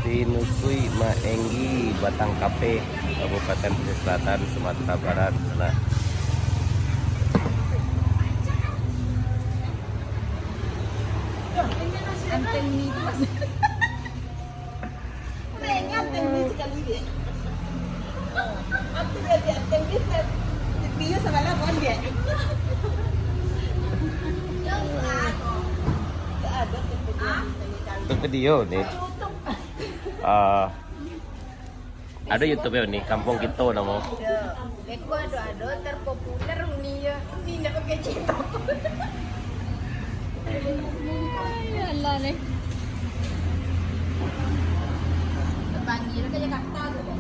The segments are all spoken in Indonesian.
Pinusui Maenggi, Batang Kape, Kabupaten Pesisir Selatan, Sumatera Barat. Sana. Untuk video nih. Ada YouTube nih, Kampung Kito nama. Eko ada terpopuler nih ya. Ini nak pakai cito. Allah nih. Panggil kayak kata tuh.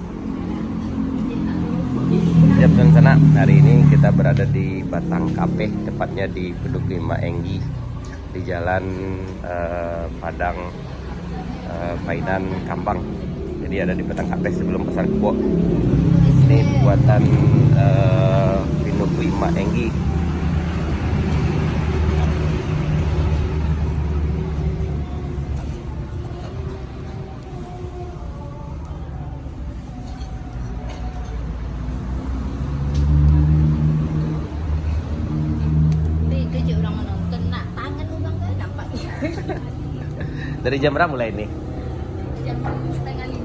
Siap dan sana, hari ini kita berada di Batang Kape, tepatnya di Pinusui Maenggi, di Jalan Padang Painan Kambang. Jadi ada di Batang Kape sebelum pasar Kebo. Ini buatan Pinusui Maenggi. Dari jam berapa mulai ini? Jam 4:30.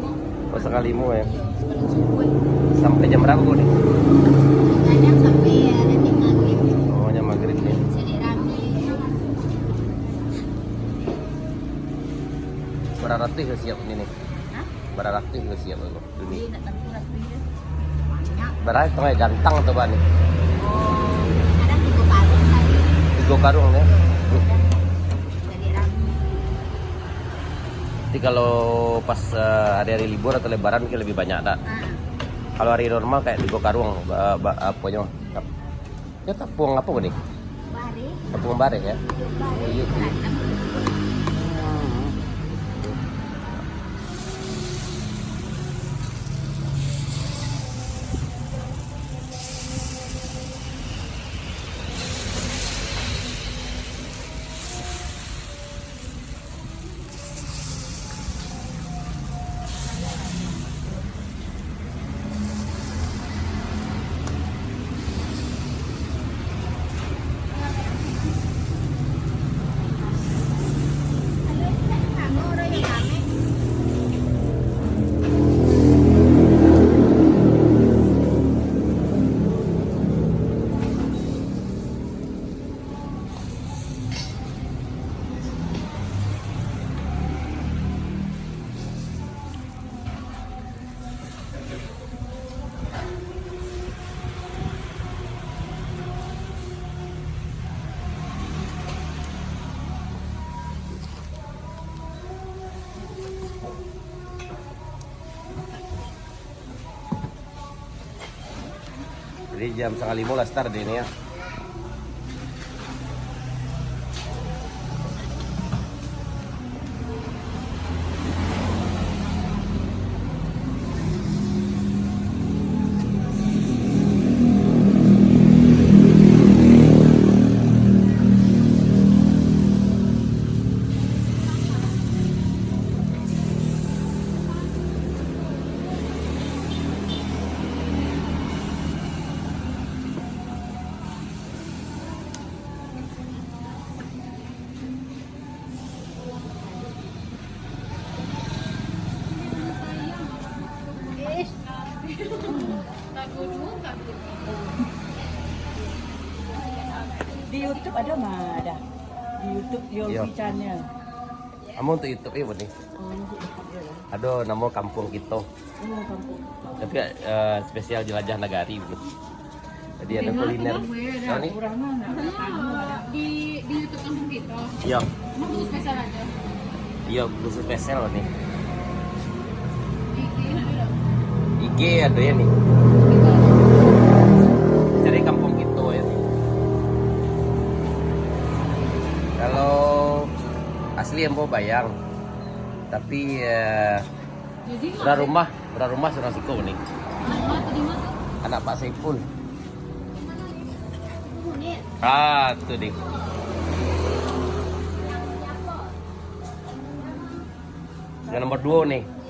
Oh, 4:30 ya. Sebelum subuh. Sampai jam berapa gue nih? Kadang sampai nanti maghrib. Oh, jam maghrib nih. Jadi rame. Berarti ke siap ini nih. Hah? Berarti ke siap lo. Ini. Ini nak tentu rasanya. Banyak. Berarti tengah gantang tuh Pak nih. Oh, ada 3 karung tadi. 3 karung ya. Jadi rame. Jadi kalau pas hari-hari libur atau lebaran mungkin lebih banyak tak? Nah, Kalau hari normal kayak 3 karung apanya? Ya tepung apa nih? bari. Tepung bare ya. Bari. Iya. Jadi jam 4:30 lah start ini ya. Di YouTube ada mah ada. Di YouTube Iya. Yogi Channel. Kamu untuk YouTube ini nih. Ada nama Kampung Kito. Tapi spesial jelajah nagari ini. Jadi ada kuliner. Oh, nih. Di YouTube Kampung Kito. Iya. Emang khusus spesial aja. Iya, khusus spesial nih. IG ada. IG ada ya nih. Cari Kampung Kito ya. Kalau asli Empo Bayang. Tapi Jadi berarumah Sunasiko nih. Mama tadi masuk. Anak Pak Saiful. Ah, tuh dik. Yang nomor 2 nih.